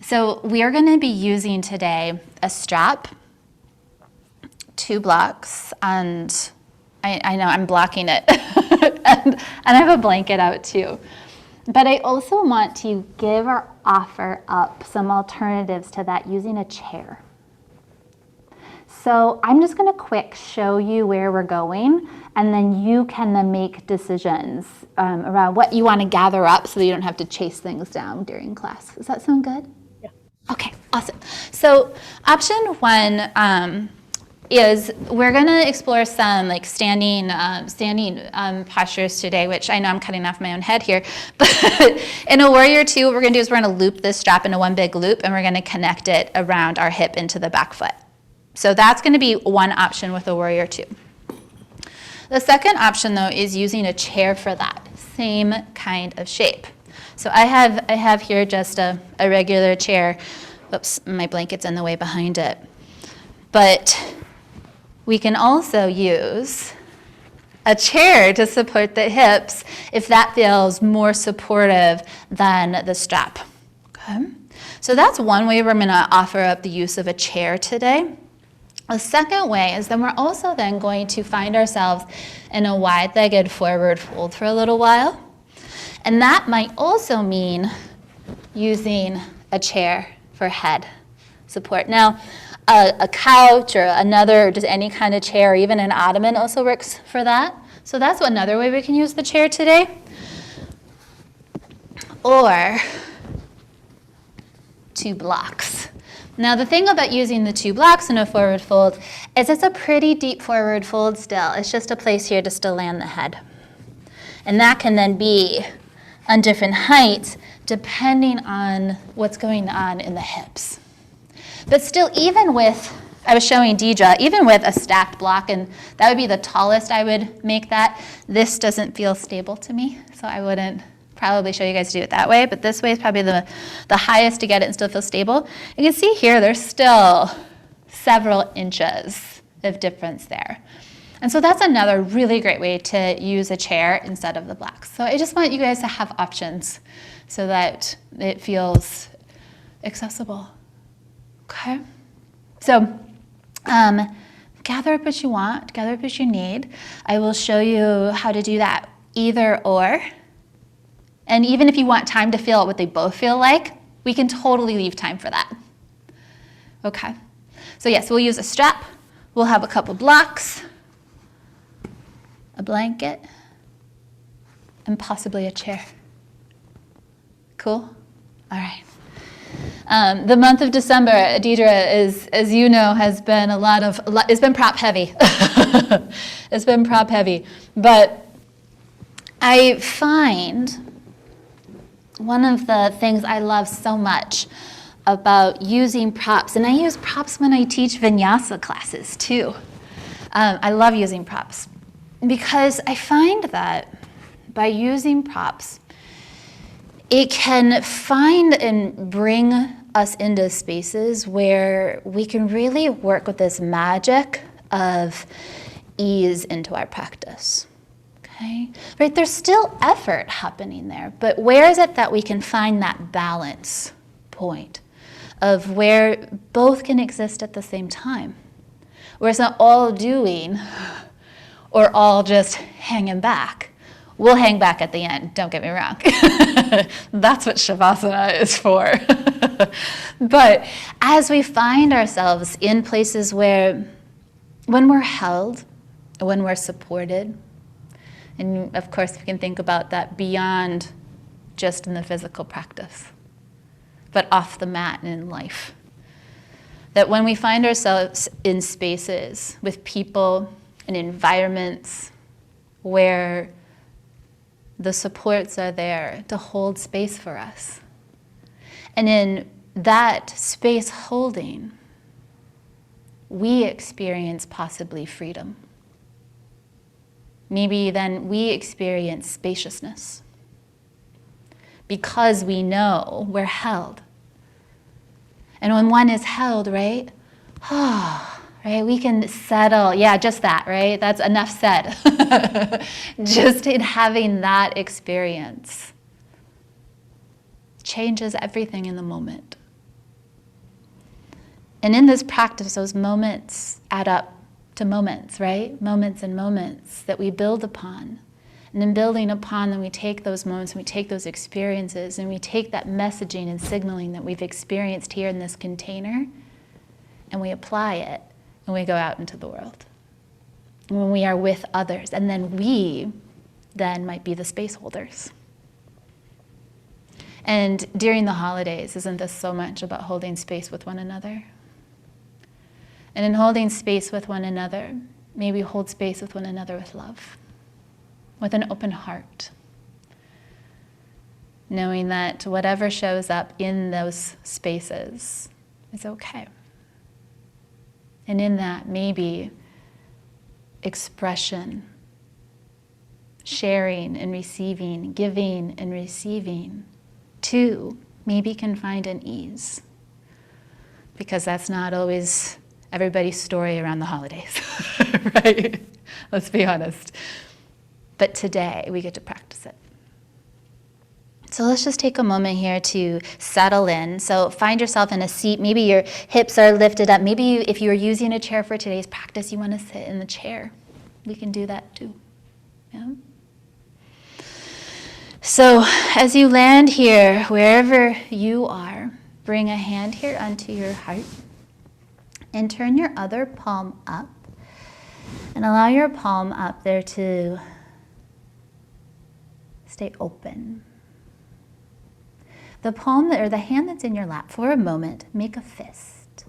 So we are going to be using today a strap, 2 blocks, and I know I'm blocking it, and I have a blanket out too. But I also want to give or offer up some alternatives to that using a chair. So I'm just going to quick show you where we're going, and then you can then make decisions around what you want to gather up so that you don't have to chase things down during class. Does that sound good? Yeah. Okay, awesome. So option 1 is we're going to explore some like standing postures today, which I know I'm cutting off my own head here. But in a Warrior 2, what we're going to do is we're going to loop this strap into one big loop, and we're going to connect it around our hip into the back foot. So that's going to be one option with a Warrior 2. The second option, though, is using a chair for that same kind of shape. So I have here just a regular chair. Oops, my blanket's in the way behind it. But we can also use a chair to support the hips if that feels more supportive than the strap. Okay? So that's one way we're going to offer up the use of a chair today. The second way is then we're also then going to find ourselves in a wide-legged forward fold for a little while. And that might also mean using a chair for head support. Now, a couch or another, just any kind of chair, or even an ottoman also works for that. So that's another way we can use the chair today. Or 2 blocks. Now the thing about using the 2 blocks in a forward fold is it's a pretty deep forward fold still. It's just a place here just to land the head. And that can then be on different heights depending on what's going on in the hips. But still, even with, I was showing Deidre, even with a stacked block, and that would be the tallest I would make that, this doesn't feel stable to me, so I wouldn't probably show you guys to do it that way, but this way is probably the highest to get it and still feel stable. You can see here there's still several inches of difference there. And so that's another really great way to use a chair instead of the blocks. So I just want you guys to have options so that it feels accessible. Okay? So gather up what you want, gather up what you need. I will show you how to do that either or. And even if you want time to feel what they both feel like, we can totally leave time for that. Okay. So yes, we'll use a strap. We'll have a couple blocks, a blanket, and possibly a chair. Cool? All right. The month of December, Deidre, is, as you know, has been it's been prop heavy. It's been prop heavy. But I find one of the things I love so much about using props, and I use props when I teach vinyasa classes too. I love using props because I find that by using props, it can find and bring us into spaces where we can really work with this magic of ease into our practice. Okay? Right, there's still effort happening there, but where is it that we can find that balance point of where both can exist at the same time? Where it's not all doing or all just hanging back. We'll hang back at the end, don't get me wrong. That's what Shavasana is for. But as we find ourselves in places where, when we're held, when we're supported, and of course, we can think about that beyond just in the physical practice, but off the mat and in life. That when we find ourselves in spaces with people and environments where the supports are there to hold space for us, and in that space holding, we experience possibly freedom. Maybe then we experience spaciousness because we know we're held. And when one is held, right, right, we can settle. Yeah, just that, right? That's enough said. Just in having that experience changes everything in the moment. And in this practice, those moments add up to moments, right? Moments and moments that we build upon. And in building upon them, we take those moments, and we take those experiences, and we take that messaging and signaling that we've experienced here in this container, and we apply it, and we go out into the world. And when we are with others, and then we then might be the space holders. And during the holidays, isn't this so much about holding space with one another? And in holding space with one another, may we hold space with one another with love, with an open heart, knowing that whatever shows up in those spaces is okay. And in that, maybe expression, sharing and receiving, giving and receiving, too, maybe can find an ease. Because that's not always everybody's story around the holidays, right? Let's be honest. But today, we get to practice it. So let's just take a moment here to settle in. So find yourself in a seat. Maybe your hips are lifted up. Maybe if you are using a chair for today's practice, you want to sit in the chair. We can do that too. Yeah? So as you land here, wherever you are, bring a hand here onto your heart and turn your other palm up and allow your palm up there to stay open. The palm or the hand that's in your lap, for a moment, make a fist.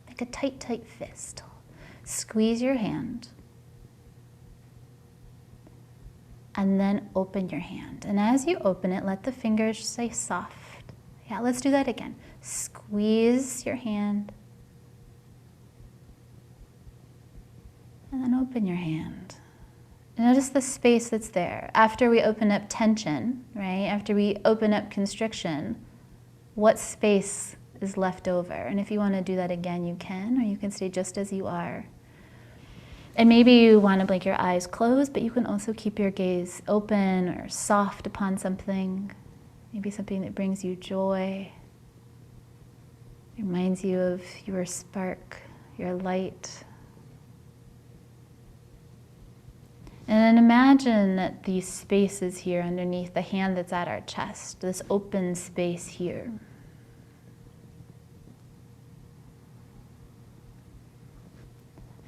Make a tight, tight fist. Squeeze your hand. And then open your hand. And as you open it, let the fingers stay soft. Yeah, let's do that again. Squeeze your hand. And then open your hand. Notice the space that's there. After we open up tension, right? After we open up constriction, what space is left over? And if you want to do that again, you can, or you can stay just as you are. And maybe you want to blink your eyes closed, but you can also keep your gaze open or soft upon something. Maybe something that brings you joy, reminds you of your spark, your light. And then imagine that these spaces here underneath the hand that's at our chest, this open space here.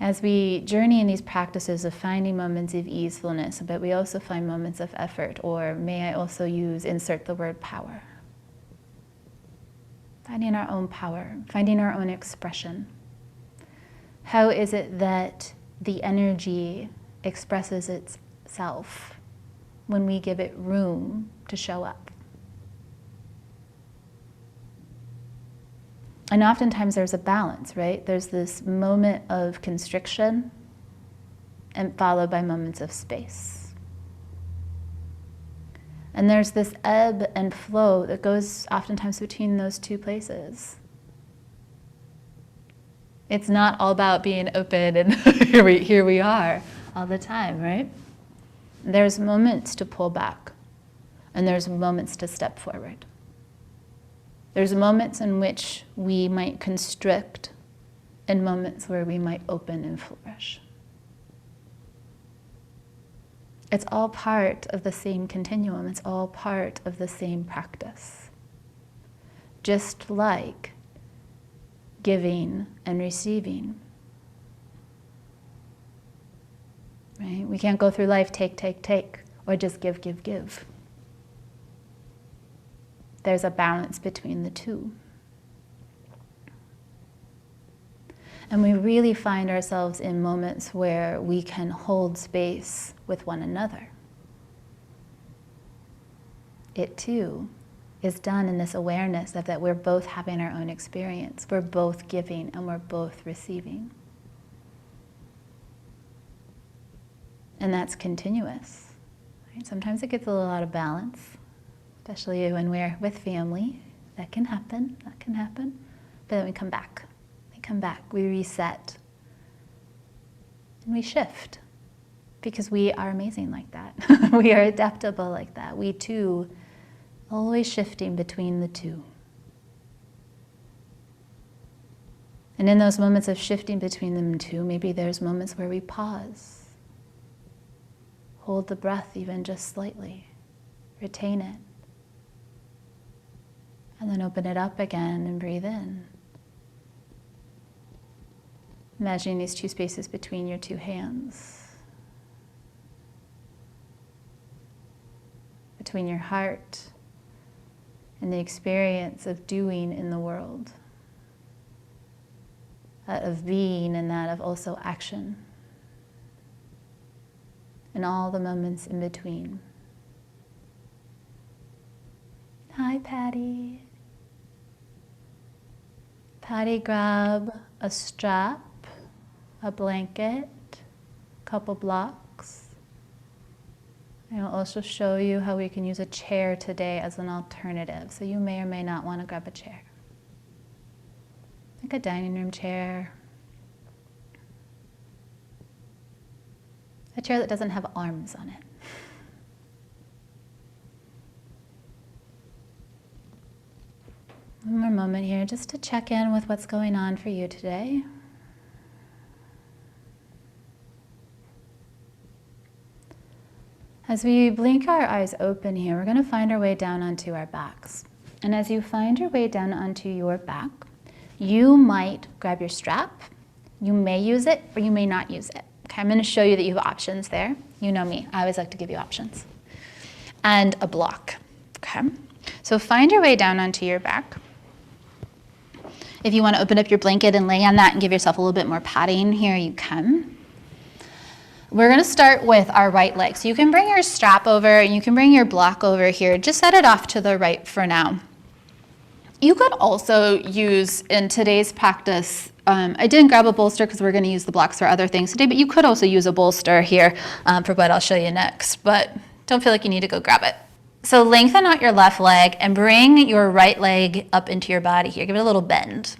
As we journey in these practices of finding moments of easefulness, but we also find moments of effort, or may I also insert the word power. Finding our own power, finding our own expression. How is it that the energy expresses itself when we give it room to show up? And oftentimes there's a balance, right? There's this moment of constriction and followed by moments of space. And there's this ebb and flow that goes oftentimes between those two places. It's not all about being open and here we are all the time, right? There's moments to pull back, and there's moments to step forward. There's moments in which we might constrict, and moments where we might open and flourish. It's all part of the same continuum. It's all part of the same practice. Just like giving and receiving. Right? We can't go through life take, or just give. There's a balance between the two. And we really find ourselves in moments where we can hold space with one another. It too is done in this awareness of that we're both having our own experience. We're both giving and we're both receiving. And that's continuous. Right? Sometimes it gets a little out of balance, especially when we're with family. That can happen. But then we come back. We reset. And we shift. Because we are amazing like that. We are adaptable like that. We too, always shifting between the two. And in those moments of shifting between them two, maybe there's moments where we pause. Hold the breath even just slightly. Retain it. And then open it up again and breathe in. Imagining these two spaces between your two hands. Between your heart and the experience of doing in the world. That of being and that of also action. And all the moments in between. Hi, Patty. Patty, grab a strap, a blanket, a couple blocks. I'll also show you how we can use a chair today as an alternative. So you may or may not want to grab a chair. Like a dining room chair. A chair that doesn't have arms on it. One more moment here just to check in with what's going on for you today. As we blink our eyes open here, we're going to find our way down onto our backs. And as you find your way down onto your back, you might grab your strap. You may use it or you may not use it. Okay, I'm going to show you that you have options there. You know me, I always like to give you options. And a block. Okay, so find your way down onto your back. If you want to open up your blanket and lay on that and give yourself a little bit more padding here, you can. We're going to start with our right leg. So you can bring your strap over and you can bring your block over here. Just set it off to the right for now. You could also use, in today's practice, I didn't grab a bolster because we're going to use the blocks for other things today, but you could also use a bolster here for what I'll show you next, but don't feel like you need to go grab it. So lengthen out your left leg and bring your right leg up into your body here. Give it a little bend.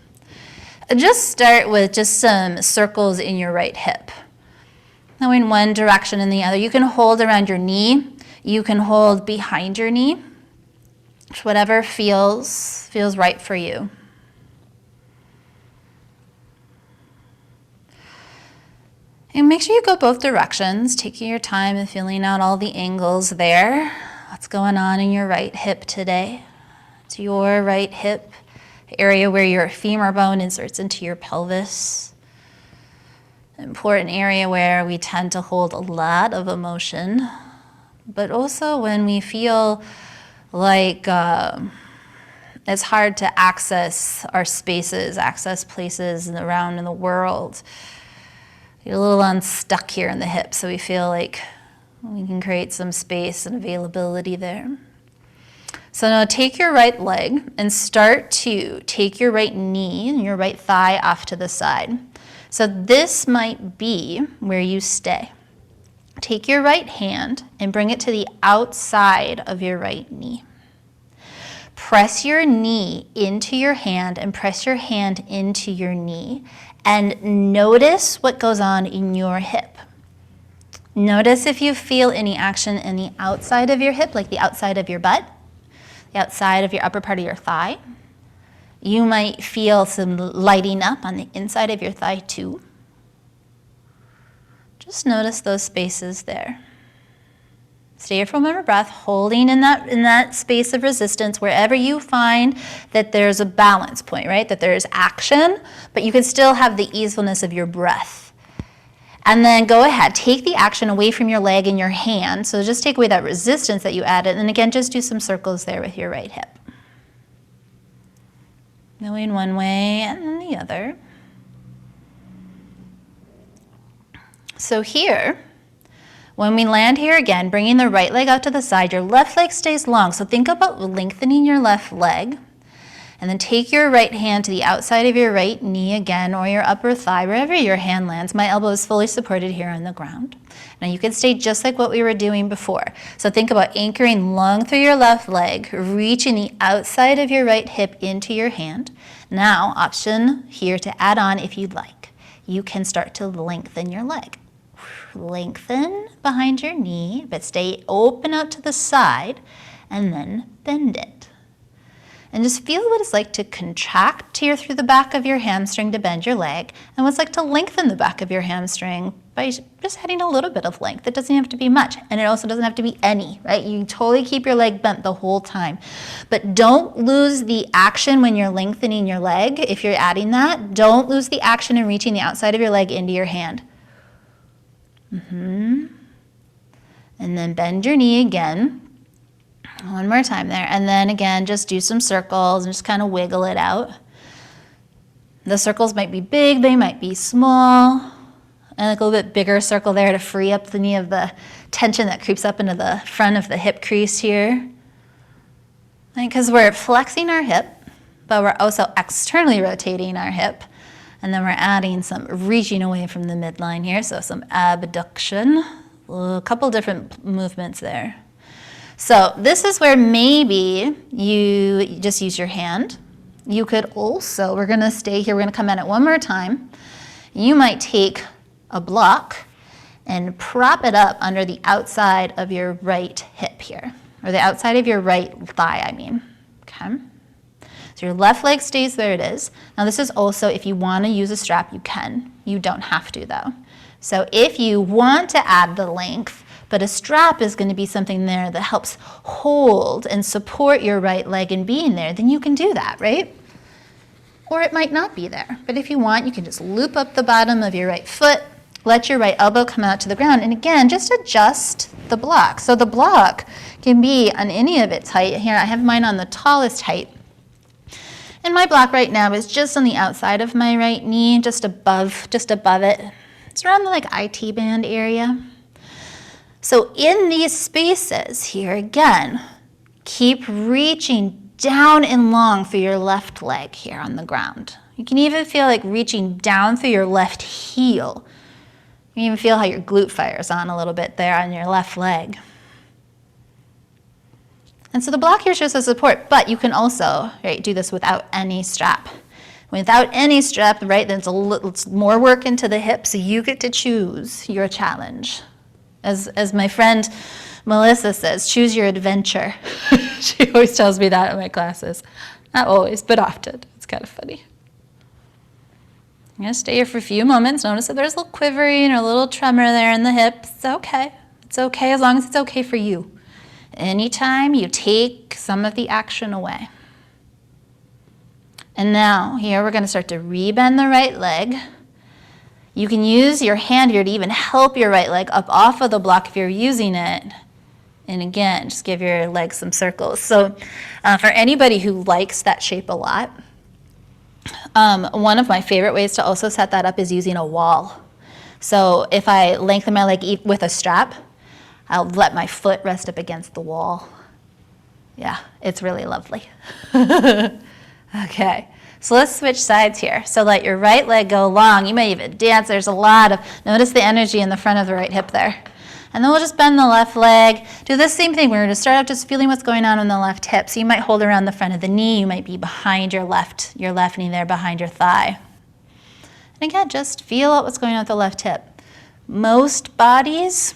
Just start with just some circles in your right hip. Now in one direction and the other. You can hold around your knee. You can hold behind your knee. Whatever feels right for you. And make sure you go both directions, taking your time and feeling out all the angles there. What's going on in your right hip today? It's your right hip, the area where your femur bone inserts into your pelvis. An important area where we tend to hold a lot of emotion, but also when we feel like it's hard to access our spaces, access places around in the world. Get a little unstuck here in the hip, so we feel like we can create some space and availability there. So now take your right leg and start to take your right knee and your right thigh off to the side. So this might be where you stay. Take your right hand and bring it to the outside of your right knee. Press your knee into your hand and press your hand into your knee and notice what goes on in your hip. Notice if you feel any action in the outside of your hip, like the outside of your butt, the outside of your upper part of your thigh. You might feel some lighting up on the inside of your thigh too. Just notice those spaces there. Stay here for a moment of breath, holding in that space of resistance wherever you find that there's a balance point, right? That there's action, but you can still have the easefulness of your breath. And then go ahead, take the action away from your leg and your hand. So just take away that resistance that you added. And again, just do some circles there with your right hip. Going one way and then the other. So here, when we land here again, bringing the right leg out to the side, your left leg stays long. So think about lengthening your left leg. And then take your right hand to the outside of your right knee again, or your upper thigh, wherever your hand lands. My elbow is fully supported here on the ground. Now you can stay just like what we were doing before. So think about anchoring long through your left leg, reaching the outside of your right hip into your hand. Now, option here to add on if you'd like. You can start to lengthen your leg. Lengthen behind your knee, but stay open out to the side, and then bend it. And just feel what it's like to contract here through the back of your hamstring to bend your leg, and what it's like to lengthen the back of your hamstring by just adding a little bit of length. It doesn't have to be much, and it also doesn't have to be any, right? You totally keep your leg bent the whole time. But don't lose the action when you're lengthening your leg. If you're adding that, don't lose the action in reaching the outside of your leg into your hand. And then bend your knee again. One more time there. And then again, just do some circles and just kind of wiggle it out. The circles might be big, they might be small. And like a little bit bigger circle there to free up the knee of the tension that creeps up into the front of the hip crease here. Because we're flexing our hip, but we're also externally rotating our hip. And then we're adding some reaching away from the midline here, so some abduction. A couple different movements there. So this is where maybe you just use your hand. You could also, we're gonna stay here, we're gonna come at it one more time. You might take a block and prop it up under the outside of your right hip here, or the outside of your right thigh, I mean, okay? So your left leg stays where it is. Now this is also, if you wanna use a strap, you can. You don't have to though. So if you want to add the length, but a strap is going to be something there that helps hold and support your right leg in being there, then you can do that, right? Or it might not be there. But if you want, you can just loop up the bottom of your right foot, let your right elbow come out to the ground, and again, just adjust the block. So the block can be on any of its height. Here, I have mine on the tallest height. And my block right now is just on the outside of my right knee, just above it. It's around the IT band area. So in these spaces here, again, keep reaching down and long through your left leg here on the ground. You can even feel like reaching down through your left heel. You can even feel how your glute fires on a little bit there on your left leg. And so the block here shows the support, but you can also, right, do this without any strap. Without any strap, right, then it's more work into the hip, so you get to choose your challenge. As my friend Melissa says, choose your adventure. She always tells me that in my classes. Not always, but often. It's kind of funny. I'm gonna stay here for a few moments. Notice that there's a little quivering or a little tremor there in the hips. It's okay. It's okay as long as it's okay for you. Anytime you take some of the action away. And now here we're gonna start to rebend the right leg. You can use your hand here to even help your right leg up off of the block if you're using it. And again, just give your leg some circles. So for anybody who likes that shape a lot, one of my favorite ways to also set that up is using a wall. So if I lengthen my leg with a strap, I'll let my foot rest up against the wall. Yeah, it's really lovely. Okay. So let's switch sides here. So let your right leg go long. You may even dance. There's a lot of, notice the energy in the front of the right hip there. And then we'll just bend the left leg. Do the same thing. We're going to start out just feeling what's going on the left hip. So you might hold around the front of the knee. You might be behind your left knee there, behind your thigh. And again, just feel out what's going on with the left hip. Most bodies,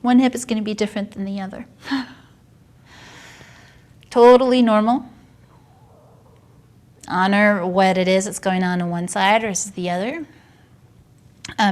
one hip is going to be different than the other. Totally normal. Honor what it is that's going on one side versus the other.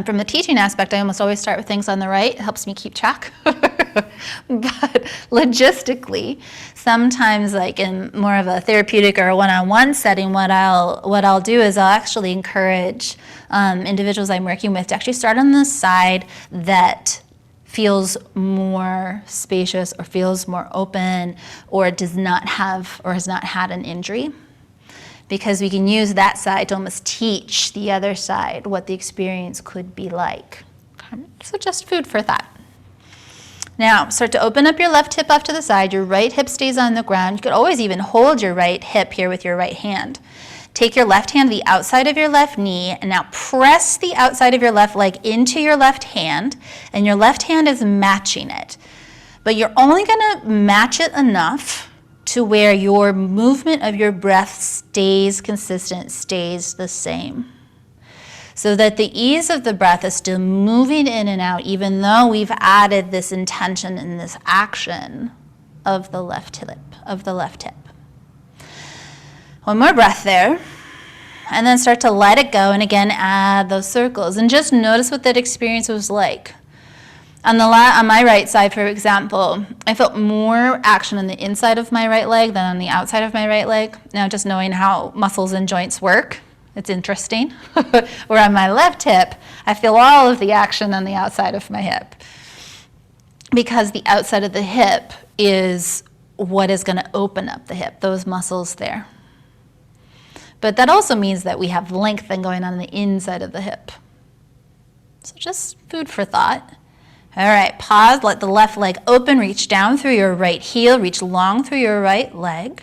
From the teaching aspect, I almost always start with things on the right. It helps me keep track. But logistically, sometimes like in more of a therapeutic or a one-on-one setting, what I'll do is I'll actually encourage individuals I'm working with to actually start on the side that feels more spacious or feels more open or does not have or has not had an injury. Because we can use that side to almost teach the other side what the experience could be like. Okay. So just food for thought. Now, start to open up your left hip off to the side. Your right hip stays on the ground. You could always even hold your right hip here with your right hand. Take your left hand to the outside of your left knee, and now press the outside of your left leg into your left hand, and your left hand is matching it. But you're only gonna match it enough to where your movement of your breath stays consistent, stays the same. So that the ease of the breath is still moving in and out, even though we've added this intention and this action of the left hip. One more breath there. And then start to let it go, and again, add those circles. And just notice what that experience was like. On my right side, for example, I felt more action on the inside of my right leg than on the outside of my right leg. Now, just knowing how muscles and joints work, it's interesting. Where on my left hip, I feel all of the action on the outside of my hip. Because the outside of the hip is what is going to open up the hip, those muscles there. But that also means that we have length going on the inside of the hip. So just food for thought. All right, pause, let the left leg open, reach down through your right heel, reach long through your right leg.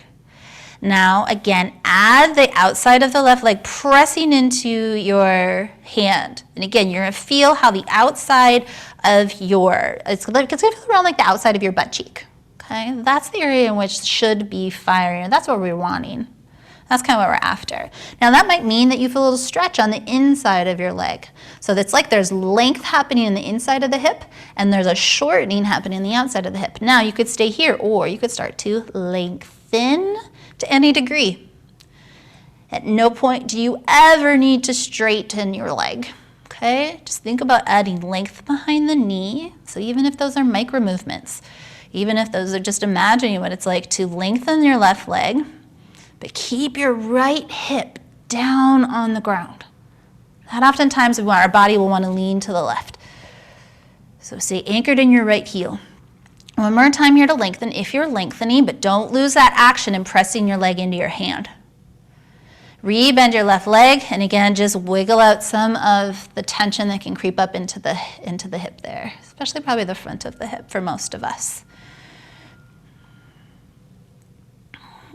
Now, again, add the outside of the left leg pressing into your hand. And again, you're gonna feel how the outside of it's gonna feel around like the outside of your butt cheek, okay? That's the area in which should be firing, and that's what we're wanting. That's kind of what we're after. Now that might mean that you feel a little stretch on the inside of your leg. So it's like there's length happening in the inside of the hip and there's a shortening happening in the outside of the hip. Now you could stay here or you could start to lengthen to any degree. At no point do you ever need to straighten your leg. Okay? Just think about adding length behind the knee. So even if those are micro movements, even if those are just imagining what it's like to lengthen your left leg, but keep your right hip down on the ground. That oftentimes our body will want to lean to the left. So stay anchored in your right heel. One more time here to lengthen if you're lengthening, but don't lose that action in pressing your leg into your hand. Rebend your left leg, and again, just wiggle out some of the tension that can creep up into the hip there, especially probably the front of the hip for most of us.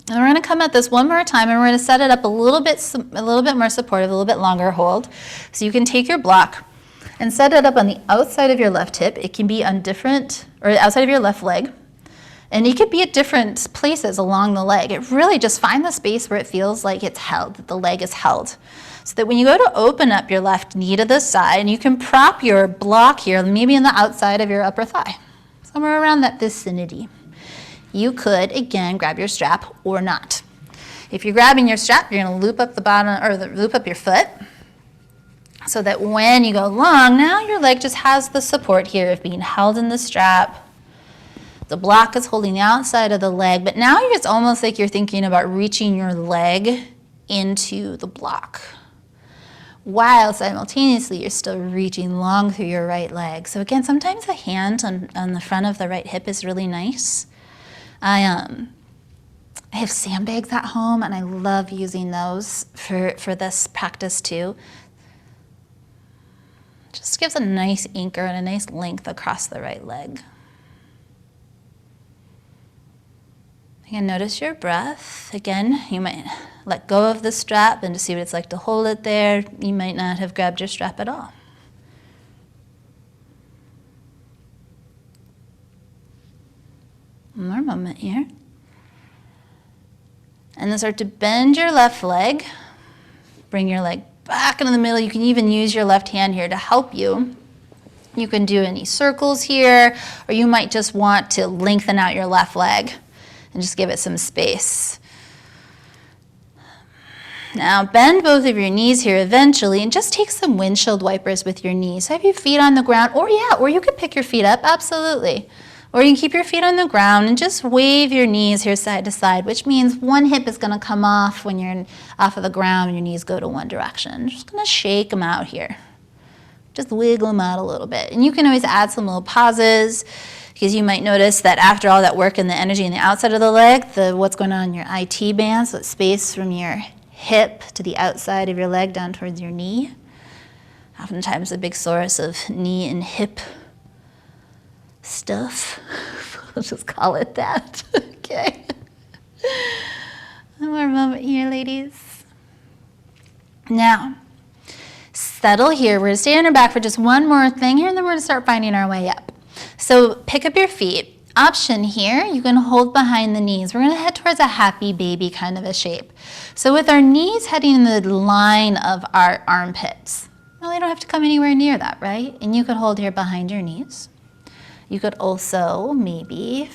And we're going to come at this one more time, and we're going to set it up a little bit more supportive, a little bit longer hold. So you can take your block and set it up on the outside of your left hip. It can be on outside of your left leg. And it could be at different places along the leg. It really just find the space where it feels like it's held, that the leg is held. So that when you go to open up your left knee to the side, and you can prop your block here, maybe on the outside of your upper thigh, somewhere around that vicinity. You could, again, grab your strap or not. If you're grabbing your strap, you're going to loop up the bottom, or loop up your foot, so that when you go long, now your leg just has the support here of being held in the strap. The block is holding the outside of the leg, but now it's almost like you're thinking about reaching your leg into the block, while simultaneously you're still reaching long through your right leg. So again, sometimes the hand on the front of the right hip is really nice. I have sandbags at home, and I love using those for this practice too. Just gives a nice anchor and a nice length across the right leg. Again, notice your breath. Again, you might let go of the strap and to see what it's like to hold it there. You might not have grabbed your strap at all. One more moment here. And then start to bend your left leg. Bring your leg back into the middle. You can even use your left hand here to help you. You can do any circles here, or you might just want to lengthen out your left leg and just give it some space. Now bend both of your knees here eventually, and just take some windshield wipers with your knees. So have your feet on the ground, or you could pick your feet up, absolutely. Or you can keep your feet on the ground and just wave your knees here side to side, which means one hip is going to come off when you're off of the ground and your knees go to one direction. Just going to shake them out here. Just wiggle them out a little bit. And you can always add some little pauses, because you might notice that after all that work and the energy in the outside of the leg, what's going on in your IT band, so it's space from your hip to the outside of your leg down towards your knee. Oftentimes a big source of knee and hip stuff. Let's just call it that. Okay. One more moment here, ladies. Now, settle here. We're going to stay on our back for just one more thing here, and then we're going to start finding our way up. So pick up your feet. Option here, you can hold behind the knees. We're going to head towards a happy baby kind of a shape. So with our knees heading in the line of our armpits. Well, they don't have to come anywhere near that, right? And you could hold here behind your knees. You could also maybe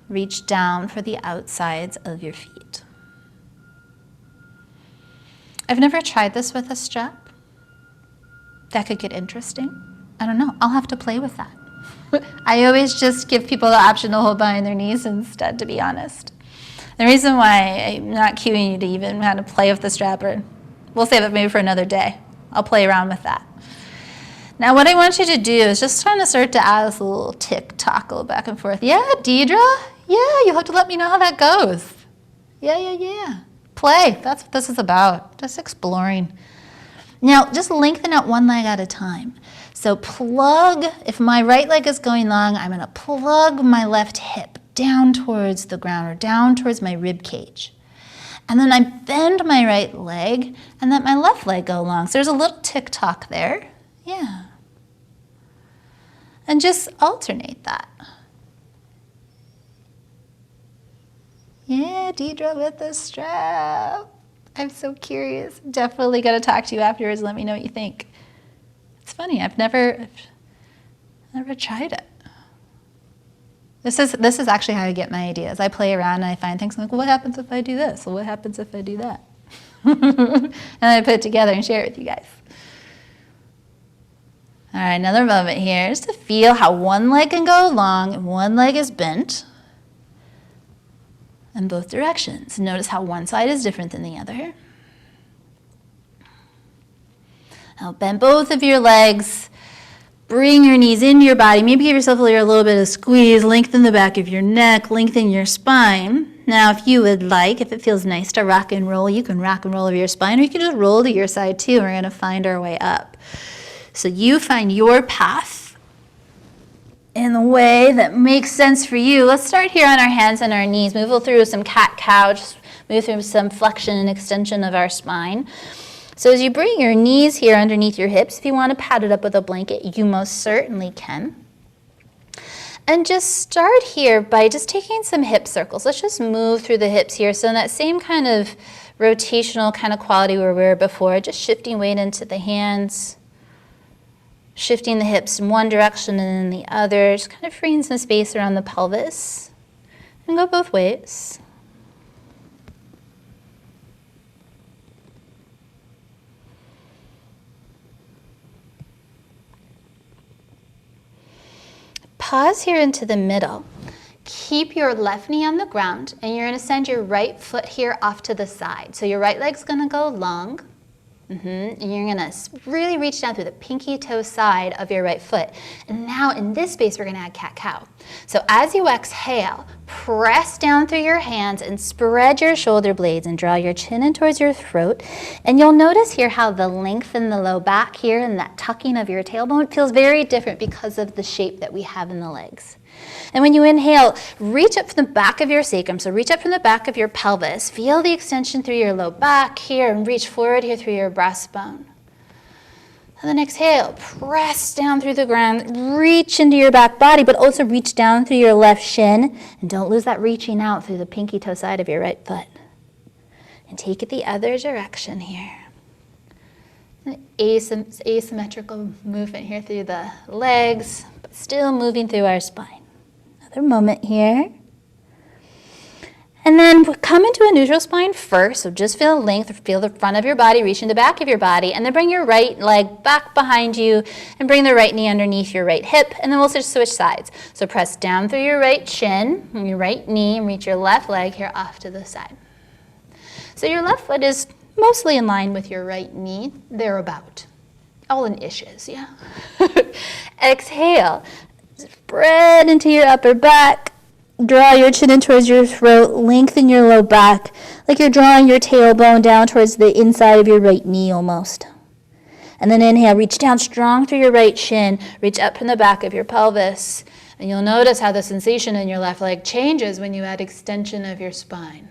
reach down for the outsides of your feet. I've never tried this with a strap. That could get interesting. I don't know. I'll have to play with that. I always just give people the option to hold behind their knees instead, to be honest. The reason why I'm not cueing you to even how to play with the strap, or we'll save it maybe for another day. I'll play around with that. Now what I want you to do is just kind of start to add this little tick-tock, a little back and forth. Yeah, Deidre? Yeah, you'll have to let me know how that goes. Yeah. Play. That's what this is about. Just exploring. Now, just lengthen out one leg at a time. So plug, if my right leg is going long, I'm going to plug my left hip down towards the ground or down towards my rib cage. And then I bend my right leg and let my left leg go long. So there's a little tick-tock there. Yeah. And just alternate that. Yeah, Deidre with the strap. I'm so curious. Definitely got to talk to you afterwards and let me know what you think. It's funny, I've never tried it. This is actually how I get my ideas. I play around and I find things like, well, what happens if I do this? Well, what happens if I do that? And I put it together and share it with you guys. All right, another moment here, just to feel how one leg can go long and one leg is bent in both directions. Notice how one side is different than the other. Now bend both of your legs. Bring your knees into your body. Maybe give yourself a little bit of squeeze. Lengthen the back of your neck. Lengthen your spine. Now, if you would like, if it feels nice to rock and roll, you can rock and roll over your spine, or you can just roll to your side too. We're going to find our way up. So you find your path in the way that makes sense for you. Let's start here on our hands and our knees. Move through some cat-cow. Just move through some flexion and extension of our spine. So as you bring your knees here underneath your hips, if you want to pad it up with a blanket, you most certainly can. And just start here by just taking some hip circles. Let's just move through the hips here. So in that same kind of rotational kind of quality where we were before, just shifting weight into the hands, shifting the hips in one direction and then the other, just kind of freeing some space around the pelvis. And go both ways. Pause here into the middle. Keep your left knee on the ground and you're going to send your right foot here off to the side. So your right leg's going to go long. And you're going to really reach down through the pinky toe side of your right foot. And now in this space, we're going to add cat-cow. So as you exhale, press down through your hands and spread your shoulder blades and draw your chin in towards your throat. And you'll notice here how the length in the low back here and that tucking of your tailbone feels very different because of the shape that we have in the legs. And when you inhale, reach up from the back of your sacrum. So reach up from the back of your pelvis. Feel the extension through your low back here and reach forward here through your breastbone. And then exhale, press down through the ground, reach into your back body, but also reach down through your left shin. And don't lose that reaching out through the pinky toe side of your right foot. And take it the other direction here. Asymmetrical movement here through the legs, but still moving through our spine. Another moment here. And then come into a neutral spine first, so just feel the length, feel the front of your body, reach in the back of your body, and then bring your right leg back behind you and bring the right knee underneath your right hip, and then we'll just switch sides. So press down through your right shin and your right knee and reach your left leg here off to the side. So your left foot is mostly in line with your right knee, thereabout. All in ishes, yeah? Exhale, spread into your upper back. Draw your chin in towards your throat, lengthen your low back, like you're drawing your tailbone down towards the inside of your right knee almost. And then inhale, reach down strong through your right shin, reach up from the back of your pelvis. And you'll notice how the sensation in your left leg changes when you add extension of your spine.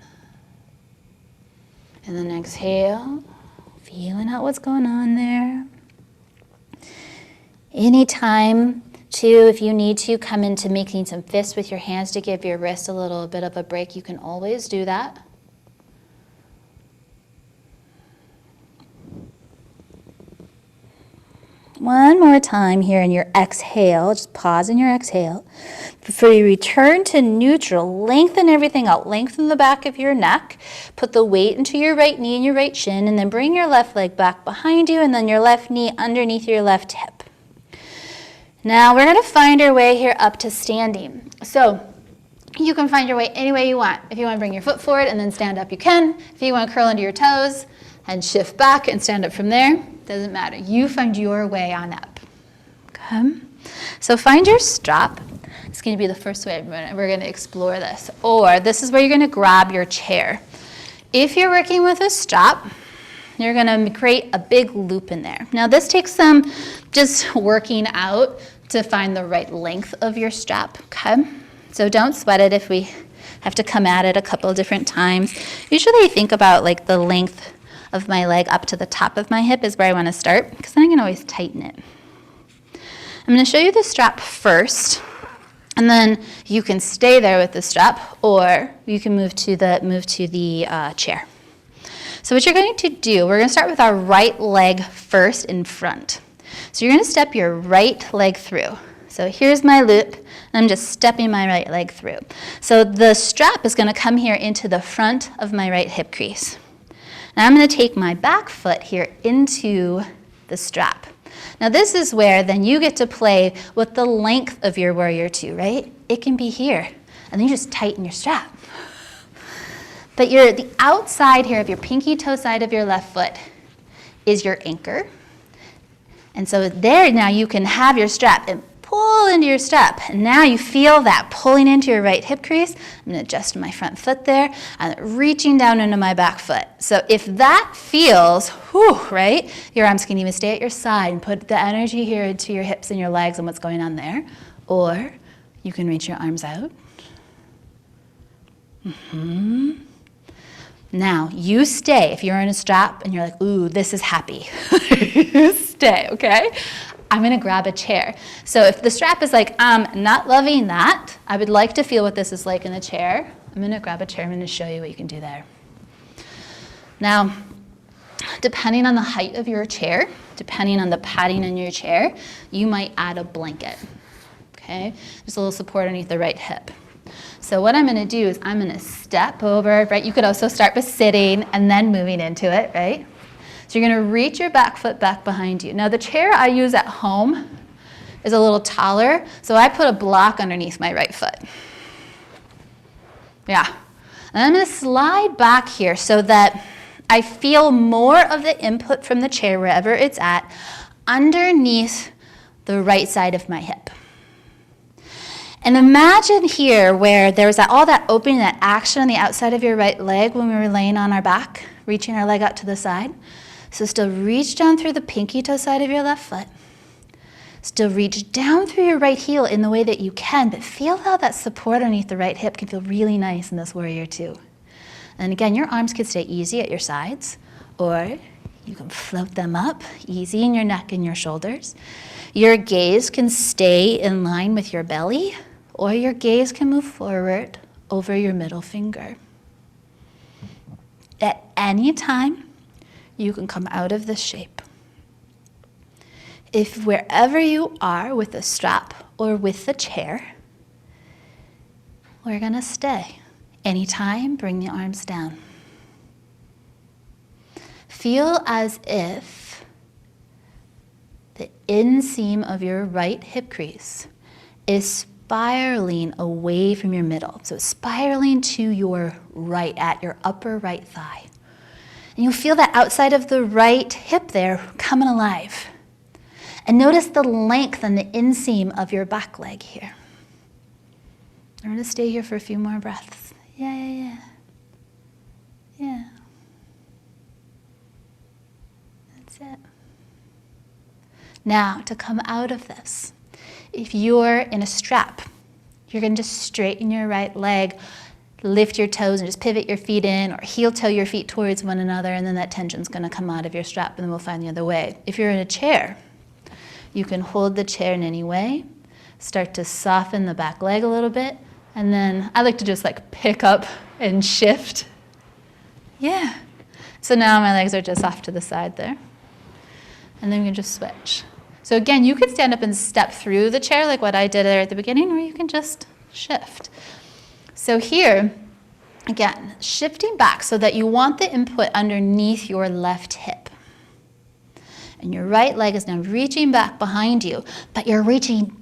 And then exhale, feeling out what's going on there. Anytime, too, if you need to, come into making some fists with your hands to give your wrist a little bit of a break. You can always do that. one more time here in your exhale. Just pause in your exhale. Before you return to neutral, lengthen everything out. Lengthen the back of your neck. Put the weight into your right knee and your right shin, and then bring your left leg back behind you, and then your left knee underneath your left hip. Now we're going to find our way here up to standing. So you can find your way any way you want. If you want to bring your foot forward and then stand up, you can. If you want to curl into your toes and shift back and stand up from there, doesn't matter. You find your way on up. Okay? So find your strap. It's going to be the first way we're going to explore this. Or this is where you're going to grab your chair. If you're working with a strap, you're going to create a big loop in there. Now this takes some just working out to find the right length of your strap, okay? So don't sweat it if we have to come at it a couple of different times. Usually I think about like the length of my leg up to the top of my hip is where I want to start, because then I can always tighten it. I'm going to show you the strap first, and then you can stay there with the strap, or you can move to the chair. So what you're going to do, we're going to start with our right leg first in front. So you're going to step your right leg through. So here's my loop, and I'm just stepping my right leg through. So the strap is going to come here into the front of my right hip crease. Now I'm going to take my back foot here into the strap. Now this is where then you get to play with the length of your warrior two, right? It can be here, and then you just tighten your strap. But the outside here of your pinky toe side of your left foot is your anchor. And so there now you can have your strap and pull into your strap. And now you feel that pulling into your right hip crease. I'm going to adjust my front foot there and reaching down into my back foot. So if that feels, right, your arms can even stay at your side and put the energy here into your hips and your legs and what's going on there. Or you can reach your arms out. Now, you stay. If you're in a strap and you're like, ooh, this is happy, stay, okay? I'm going to grab a chair. So if the strap is like, I'm not loving that, I would like to feel what this is like in the chair, I'm going to grab a chair. I'm going to show you what you can do there. Now, depending on the height of your chair, depending on the padding in your chair, you might add a blanket, okay? Just a little support underneath the right hip. So what I'm going to do is I'm going to step over, right? You could also start by sitting and then moving into it, right? So you're going to reach your back foot back behind you. Now the chair I use at home is a little taller, so I put a block underneath my right foot. Yeah. And I'm going to slide back here so that I feel more of the input from the chair, wherever it's at, underneath the right side of my hip. And imagine here where there's all that opening, that action on the outside of your right leg when we were laying on our back, reaching our leg out to the side. So still reach down through the pinky toe side of your left foot. Still reach down through your right heel in the way that you can, but feel how that support underneath the right hip can feel really nice in this warrior two. And again, your arms can stay easy at your sides, or you can float them up easy in your neck and your shoulders. Your gaze can stay in line with your belly, or your gaze can move forward over your middle finger. At any time, you can come out of this shape. If wherever you are with the strap or with the chair, we're going to stay. Anytime, bring the arms down. Feel as if the inseam of your right hip crease is spiraling away from your middle. So it's spiraling to your right, at your upper right thigh. And you'll feel that outside of the right hip there coming alive. And notice the length and the inseam of your back leg here. I'm going to stay here for a few more breaths. Yeah. That's it. Now, to come out of this, if you're in a strap, you're going to just straighten your right leg, lift your toes and just pivot your feet in, or heel toe your feet towards one another, and then that tension's going to come out of your strap, and then we'll find the other way. If you're in a chair, you can hold the chair in any way, start to soften the back leg a little bit, and then I like to just like pick up and shift. Yeah. So now my legs are just off to the side there. And then we can just switch. So again, you could stand up and step through the chair like what I did there at the beginning, or you can just shift. So here, again, shifting back so that you want the input underneath your left hip. And your right leg is now reaching back behind you, but you're reaching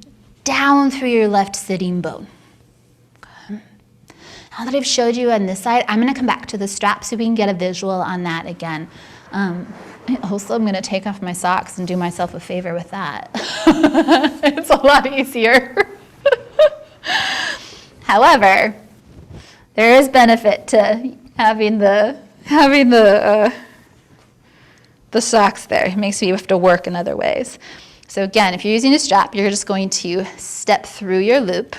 down through your left sitting bone. Okay. Now that I've showed you on this side, I'm going to come back to the strap so we can get a visual on that again. Also, I'm going to take off my socks and do myself a favor with that. It's a lot easier. However, there is benefit to having the socks there. It makes you have to work in other ways. So again, if you're using a strap, you're just going to step through your loop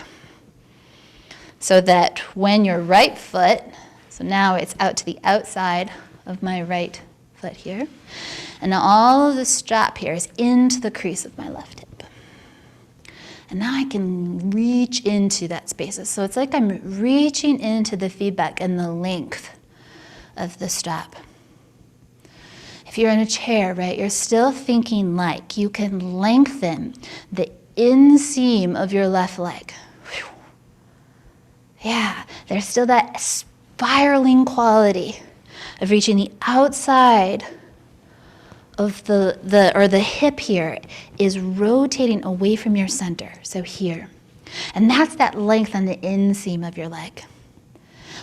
so that when your right foot, so now it's out to the outside of my right foot here, and now all of the strap here is into the crease of my left hip. And now I can reach into that space. So it's like I'm reaching into the feedback and the length of the strap. If you're in a chair, right, you're still thinking like you can lengthen the inseam of your left leg. Whew. Yeah, there's still that spiraling quality of reaching the outside of the hip here is rotating away from your center, so here. And that's that length on the inseam of your leg,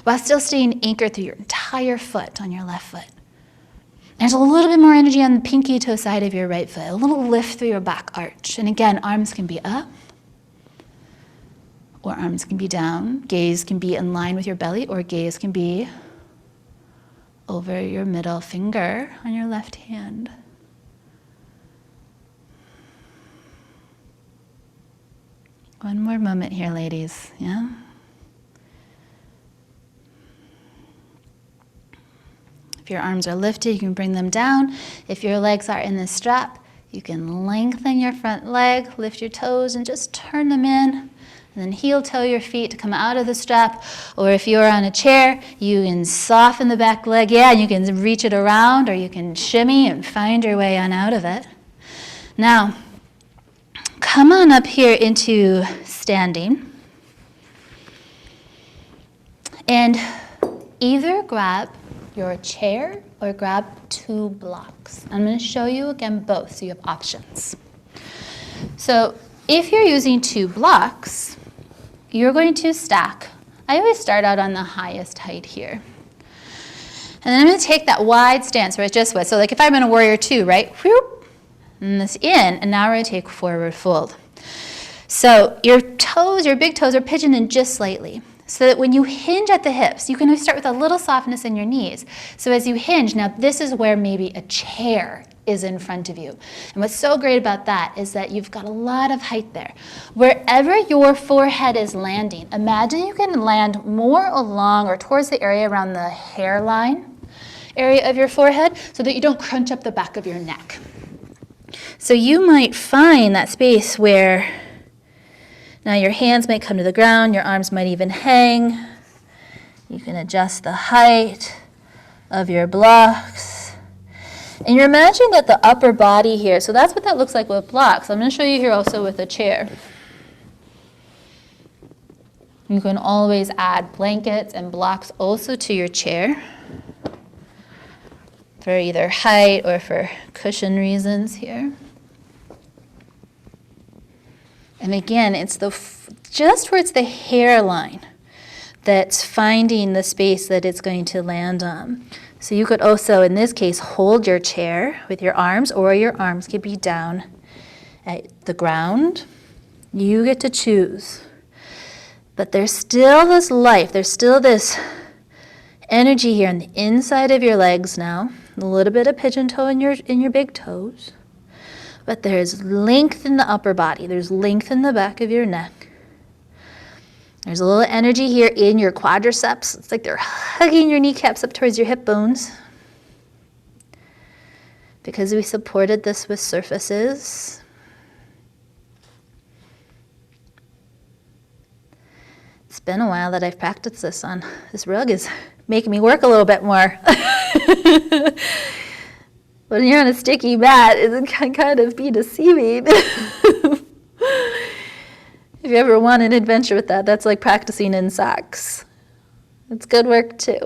while still staying anchored through your entire foot on your left foot. There's a little bit more energy on the pinky toe side of your right foot, a little lift through your back arch. And again, arms can be up, or arms can be down. Gaze can be in line with your belly, or gaze can be over your middle finger on your left hand. One more moment here, ladies, yeah? If your arms are lifted, you can bring them down. If your legs are in the strap, you can lengthen your front leg, lift your toes, and just turn them in. And then heel toe your feet to come out of the strap. Or if you're on a chair, you can soften the back leg. Yeah, you can reach it around, or you can shimmy and find your way on out of it. Now, come on up here into standing. And either grab your chair or grab 2 blocks. I'm going to show you again both so you have options. So if you're using 2 blocks, you're going to stack. I always start out on the highest height here. And then I'm going to take that wide stance where it just was. So like if I'm in a warrior 2, right? Whoop, and this in, and now we're going to take forward fold. So your toes, your big toes are pigeoned in just slightly, so that when you hinge at the hips, you can start with a little softness in your knees. So as you hinge, now this is where maybe a chair is in front of you. And what's so great about that is that you've got a lot of height there. Wherever your forehead is landing, imagine you can land more along or towards the area around the hairline area of your forehead so that you don't crunch up the back of your neck. So you might find that space where now your hands might come to the ground, your arms might even hang. You can adjust the height of your blocks. And you're imagining that the upper body here, so that's what that looks like with blocks. I'm going to show you here also with a chair. You can always add blankets and blocks also to your chair for either height or for cushion reasons here. And again, it's just where it's the hairline that's finding the space that it's going to land on. So you could also, in this case, hold your chair with your arms, or your arms could be down at the ground. You get to choose. But there's still this life, there's still this energy here on the inside of your legs now. A little bit of pigeon toe in your big toes. But there's length in the upper body. There's length in the back of your neck. There's a little energy here in your quadriceps. It's like they're hugging your kneecaps up towards your hip bones. Because we supported this with surfaces. It's been a while that I've practiced this on. This rug is making me work a little bit more. when you're on a sticky mat, it can kind of be deceiving. If you ever want an adventure with that, that's like practicing in socks. It's good work too.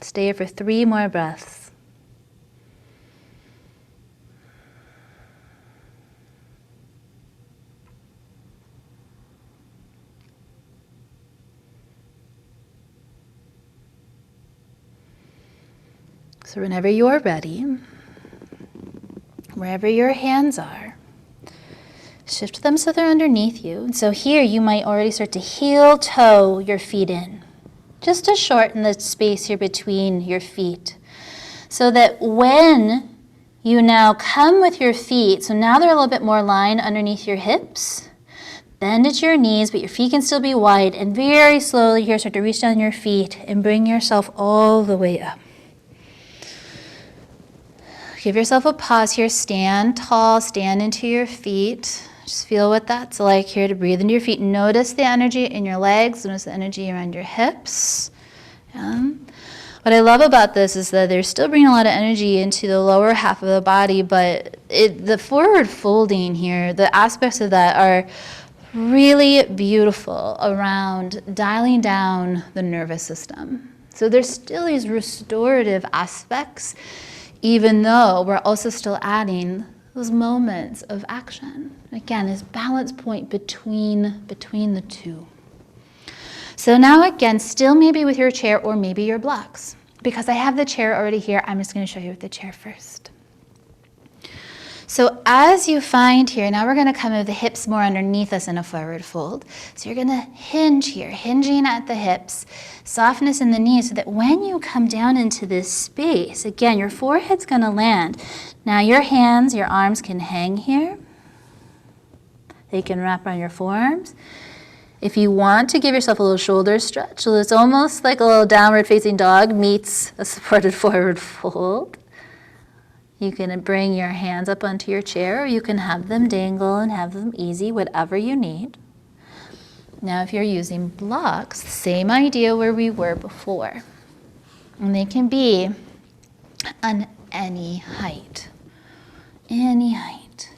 Stay here for 3 more breaths. So whenever you're ready, wherever your hands are, shift them so they're underneath you. And so here you might already start to heel toe your feet in, just to shorten the space here between your feet. So that when you now come with your feet, so now they're a little bit more lined underneath your hips, bend at your knees, but your feet can still be wide, and very slowly here start to reach down your feet and bring yourself all the way up. Give yourself a pause here. Stand tall, stand into your feet. Just feel what that's like here to breathe into your feet. Notice the energy in your legs. Notice the energy around your hips. What I love about this is that they're still bringing a lot of energy into the lower half of the body, but the forward folding here, the aspects of that are really beautiful around dialing down the nervous system. So there's still these restorative aspects, even though we're also still adding those moments of action. Again, this balance point between the two. So now again, still maybe with your chair or maybe your blocks. Because I have the chair already here, I'm just going to show you with the chair first. So as you find here, now we're going to come with the hips more underneath us in a forward fold. So you're going to hinge here, hinging at the hips, softness in the knees, so that when you come down into this space, again, your forehead's going to land. Now your hands, your arms can hang here. They can wrap around your forearms. If you want to give yourself a little shoulder stretch, so it's almost like a little downward facing dog meets a supported forward fold. You can bring your hands up onto your chair, or you can have them dangle and have them easy, whatever you need. Now, if you're using blocks, same idea where we were before. And they can be on any height. Any height.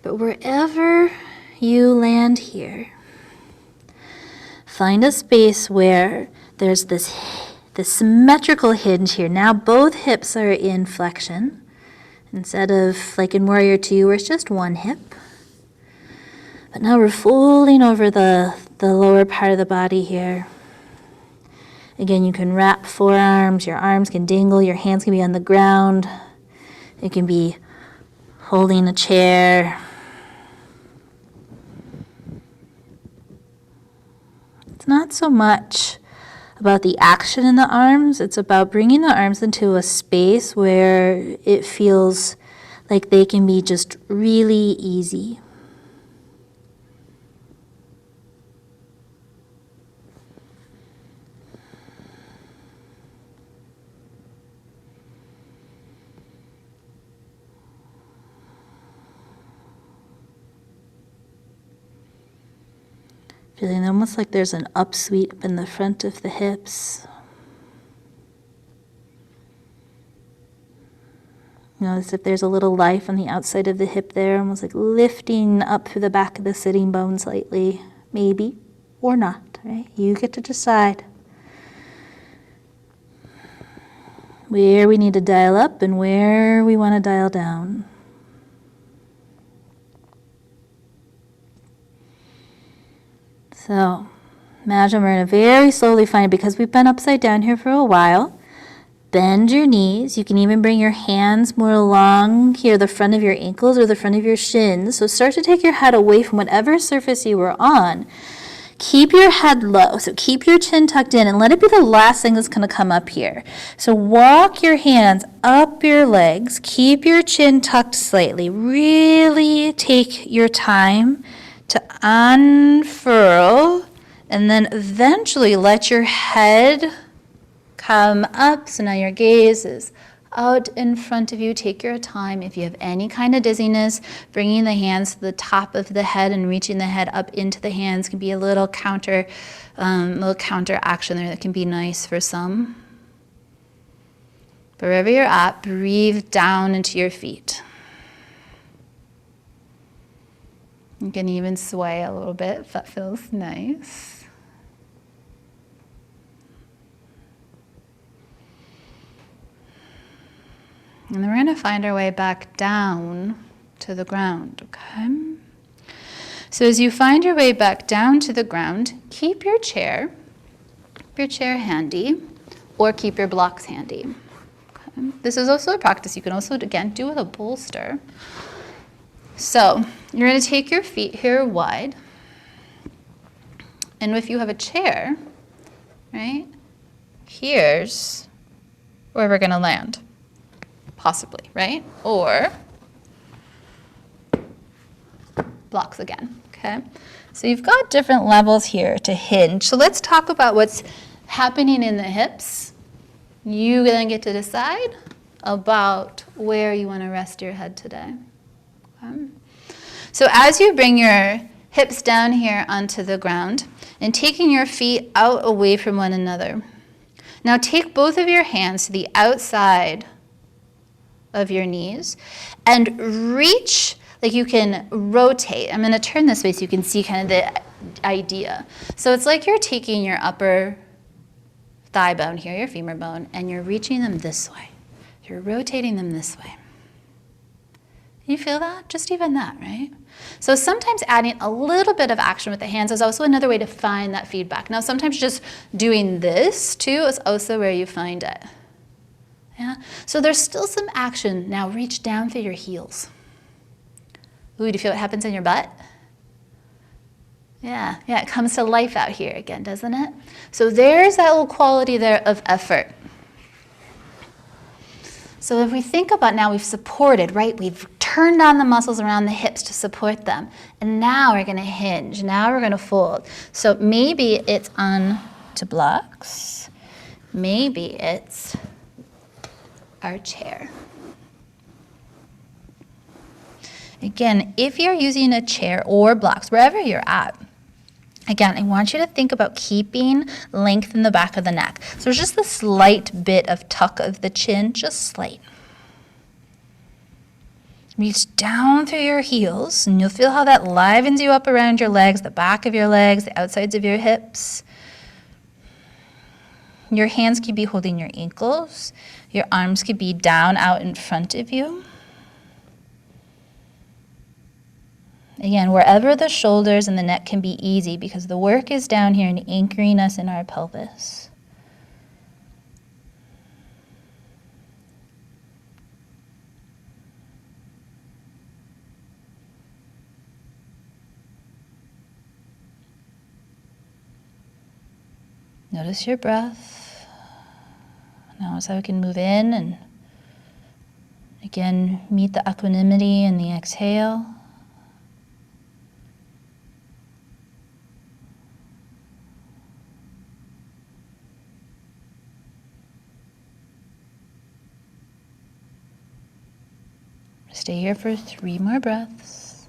But wherever you land here, find a space where there's this symmetrical hinge here. Now both hips are in flexion. Instead of like in Warrior Two, where it's just one hip. But now we're folding over the lower part of the body here. Again, you can wrap forearms, your arms can dangle, your hands can be on the ground. You can be holding a chair. It's not so much about the action in the arms, it's about bringing the arms into a space where it feels like they can be just really easy. Feeling almost like there's an upsweep in the front of the hips. Notice if there's a little life on the outside of the hip there, almost like lifting up through the back of the sitting bone slightly, maybe, or not, right? You get to decide where we need to dial up and where we want to dial down. So imagine we're going to very slowly find it, because we've been upside down here for a while. Bend your knees. You can even bring your hands more along here, the front of your ankles or the front of your shins. So start to take your head away from whatever surface you were on. Keep your head low. So keep your chin tucked in and let it be the last thing that's going to come up here. So walk your hands up your legs. Keep your chin tucked slightly. Really take your time to unfurl, and then eventually let your head come up. So now your gaze is out in front of you. Take your time. If you have any kind of dizziness, bringing the hands to the top of the head and reaching the head up into the hands can be a little counter action there that can be nice for some. But wherever you're at, breathe down into your feet. You can even sway a little bit if that feels nice. And then we're going to find our way back down to the ground, okay? So as you find your way back down to the ground, keep your chair handy, or keep your blocks handy. Okay? This is also a practice you can also, again, do with a bolster. So you're going to take your feet here wide, and if you have a chair, right, here's where we're going to land, possibly, right? Or blocks again, okay? So you've got different levels here to hinge. So let's talk about what's happening in the hips. You then get to decide about where you want to rest your head today. Okay? So as you bring your hips down here onto the ground and taking your feet out away from one another. Now take both of your hands to the outside of your knees and reach, like you can rotate. I'm going to turn this way so you can see kind of the idea. So it's like you're taking your upper thigh bone here, your femur bone, and you're reaching them this way. You're rotating them this way. You feel that? Just even that, right? So sometimes adding a little bit of action with the hands is also another way to find that feedback. Now sometimes just doing this too is also where you find it. Yeah? So there's still some action. Now reach down through your heels. Ooh, do you feel what happens in your butt? Yeah, it comes to life out here again, doesn't it? So there's that little quality there of effort. So if we think about now we've supported, right? We've turned on the muscles around the hips to support them. And now we're going to hinge. Now we're going to fold. So maybe it's on to blocks. Maybe it's our chair. Again, if you're using a chair or blocks, wherever you're at, again, I want you to think about keeping length in the back of the neck. So there's just a slight bit of tuck of the chin, just slight. Reach down through your heels, and you'll feel how that livens you up around your legs, the back of your legs, the outsides of your hips. Your hands could be holding your ankles. Your arms could be down out in front of you. Again, wherever the shoulders and the neck can be easy because the work is down here and anchoring us in our pelvis. Notice your breath. Notice how we can move in and again meet the equanimity in the exhale. Stay here for 3 more breaths.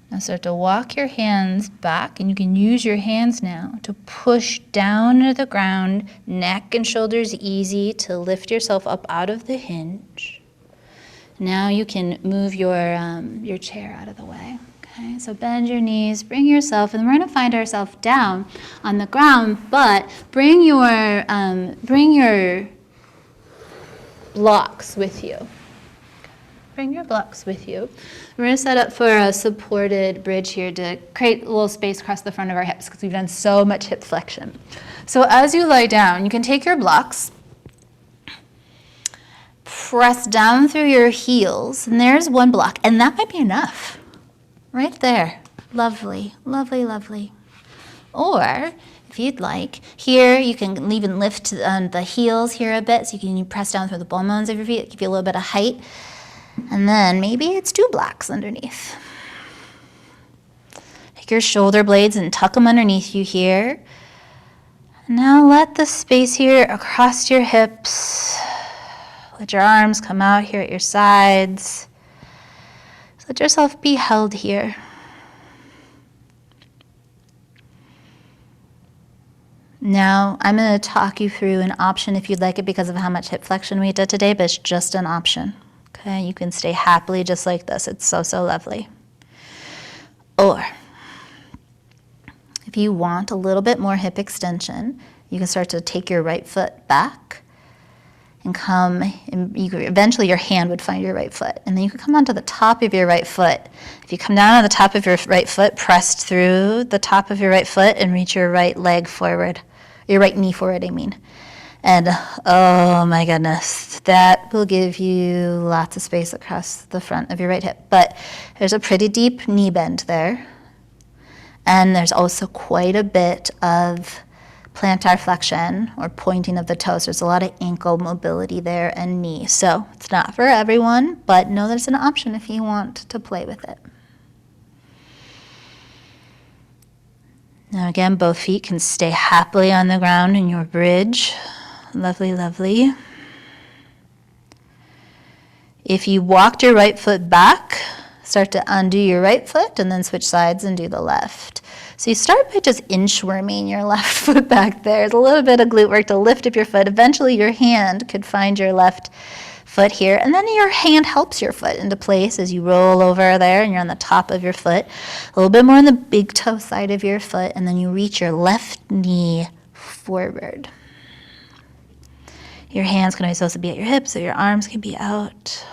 Now start to walk your hands back, and you can use your hands now to push down to the ground, neck and shoulders easy to lift yourself up out of the hinge. Now you can move your chair out of the way. Okay, so bend your knees, bring yourself, and we're going to find ourselves down on the ground, but bring your blocks with you. Bring your blocks with you. We're going to set up for a supported bridge here to create a little space across the front of our hips because we've done so much hip flexion. So as you lie down, you can take your blocks, press down through your heels, and there's one block, and that might be enough. Right there. Lovely, lovely, lovely. Or, if you'd like, here you can even lift the heels here a bit so you can press down through the ball bones of your feet, give you a little bit of height. And then maybe it's 2 blocks underneath. Take your shoulder blades and tuck them underneath you here. Now let the space here across your hips. Let your arms come out here at your sides. Let yourself be held here. Now I'm going to talk you through an option if you'd like it because of how much hip flexion we did today, but it's just an option. Okay, you can stay happily just like this. It's so, so lovely. Or if you want a little bit more hip extension, you can start to take your right foot back and come, and eventually your hand would find your right foot. And then you can come onto the top of your right foot. If you come down on the top of your right foot, pressed through the top of your right foot and reach your right leg forward, your right knee forward, I mean. And oh my goodness, that will give you lots of space across the front of your right hip. But there's a pretty deep knee bend there. And there's also quite a bit of plantar flexion or pointing of the toes. There's a lot of ankle mobility there and knee. So it's not for everyone, but know that it's an option if you want to play with it. Now again, both feet can stay happily on the ground in your bridge. Lovely, lovely. If you walked your right foot back, start to undo your right foot and then switch sides and do the left. So you start by just inchworming your left foot back there. There's a little bit of glute work to lift up your foot. Eventually your hand could find your left foot here, and then your hand helps your foot into place as you roll over there and you're on the top of your foot. A little bit more on the big toe side of your foot, and then you reach your left knee forward. Your hands can also be at your hips, so your arms can be out.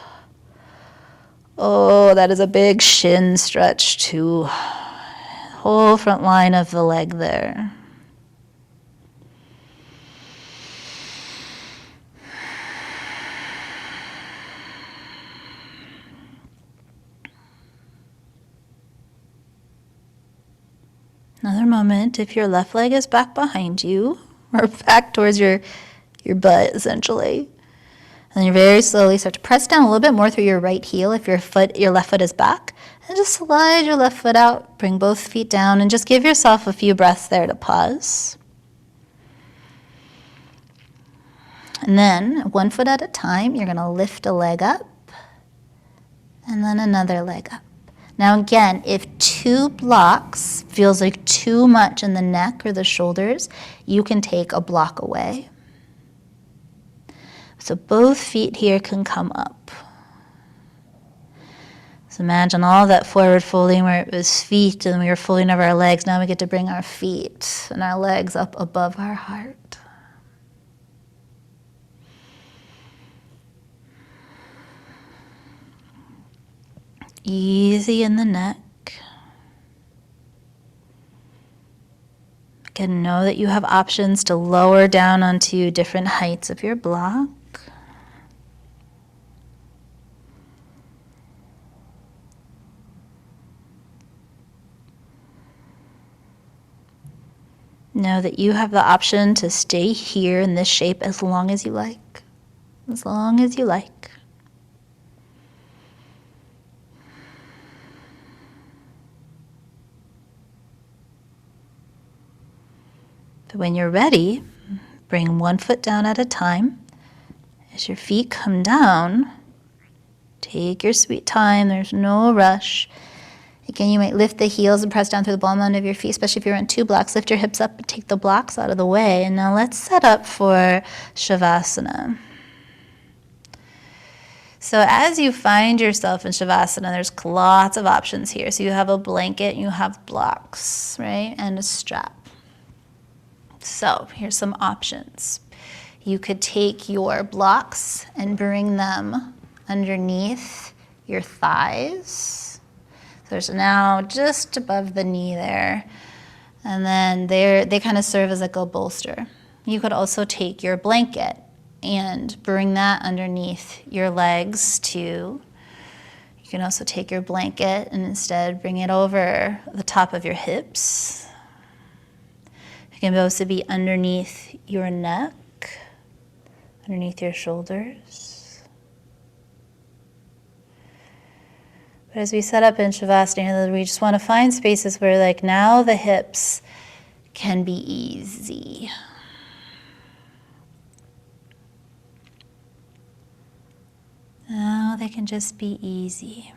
Oh, that is a big shin stretch too. Whole front line of the leg there. Another moment, if your left leg is back behind you, or back towards your butt, essentially. And then you very slowly start to press down a little bit more through your right heel if your left foot is back. And just slide your left foot out, bring both feet down, and just give yourself a few breaths there to pause. And then, 1 foot at a time, you're going to lift a leg up, and then another leg up. Now again, if 2 blocks feels like too much in the neck or the shoulders, you can take a block away. So both feet here can come up. So imagine all that forward folding where it was feet and we were folding over our legs. Now we get to bring our feet and our legs up above our heart. Easy in the neck. Again, know that you have options to lower down onto different heights of your block. Know that you have the option to stay here in this shape as long as you like. As long as you like. So when you're ready, bring 1 foot down at a time. As your feet come down, take your sweet time. There's no rush. Again, you might lift the heels and press down through the ball mound of your feet, especially if you're in 2 blocks. Lift your hips up and take the blocks out of the way. And now let's set up for Shavasana. So as you find yourself in Shavasana, there's lots of options here. So you have a blanket, you have blocks, right, and a strap. So here's some options. You could take your blocks and bring them underneath your thighs. So there's now just above the knee there. And then they kind of serve as like a bolster. You could also take your blanket and bring that underneath your legs too. You can also take your blanket and instead bring it over the top of your hips. It can also be underneath your neck, underneath your shoulders. But as we set up in Shavasana, we just want to find spaces where, like, now the hips can be easy. Now they can just be easy.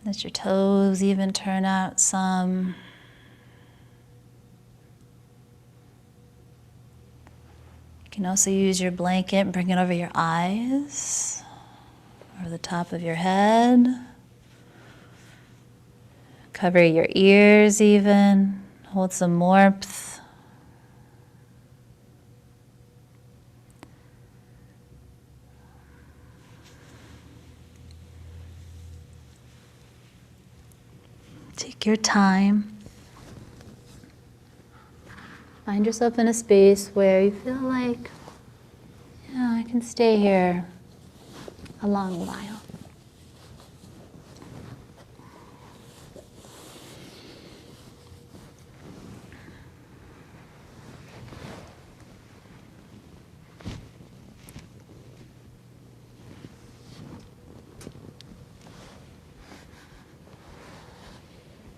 Let your toes even turn out some. You can also use your blanket and bring it over your eyes, over the top of your head. Cover your ears even. Hold some warmth. Take your time. Find yourself in a space where you feel like, yeah, I can stay here a long while.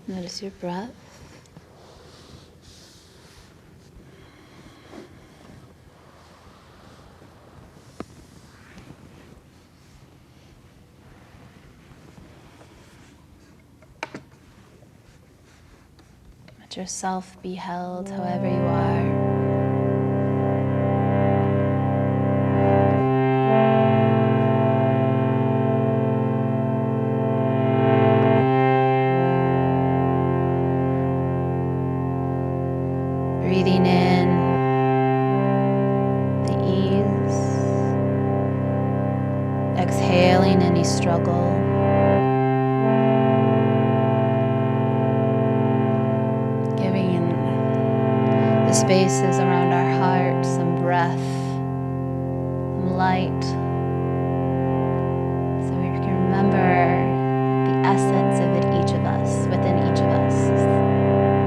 Notice your breath. Let yourself be held however you are. Breathing in the ease, exhaling any struggle. Giving the spaces around our heart some breath, some light, so we can remember the essence of it, each of us, within each of us,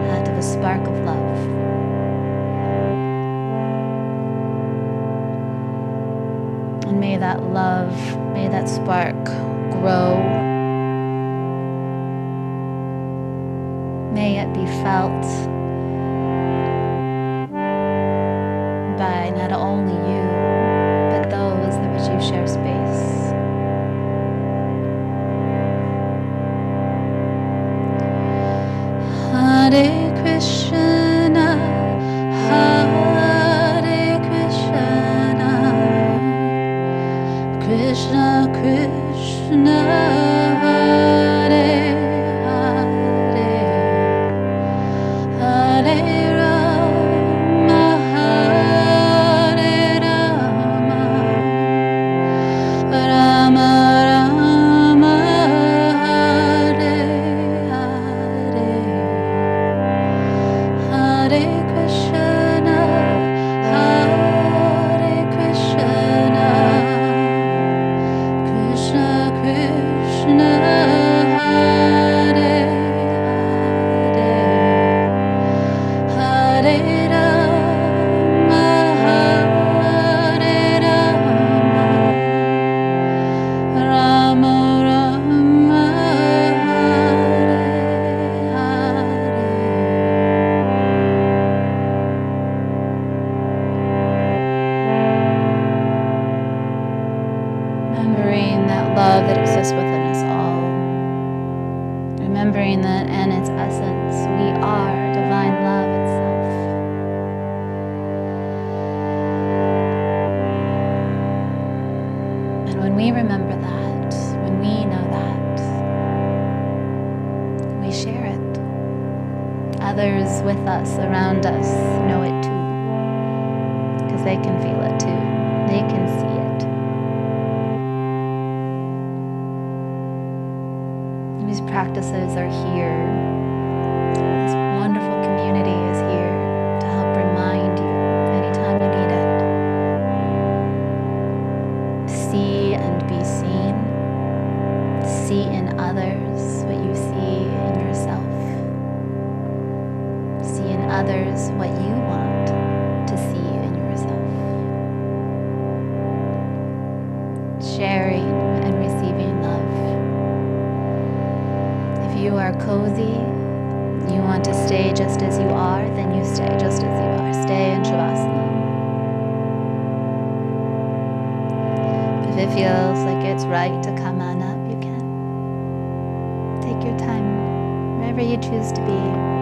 that of a spark of love. And may that love, may that spark grow. May it be felt by not only you, but those with which you share space. Hare Krishna, Hare Krishna, Krishna Krishna, Hare Hare, Hare Rama, Hare Rama, Rama Rama, Hare Hare, Hare Krishna, Hare Krishna, Krishna Krishna, Hare Hare, Hare Rama, Hare Rama, Rama Rama, Hare Hare. Remembering that love that exists within us all. Remembering that in its essence, we are divine love itself. And when we remember that, when we know that, we share it. Others with us, around us, know it too. Because they can feel it too. They can see it. These practices are here. This wonderful community is here to help remind you anytime you need it. See and be seen. See in others what you see in yourself. See in others what you want to see in yourself. it's right to come on up, you can. Take your time, wherever you choose to be.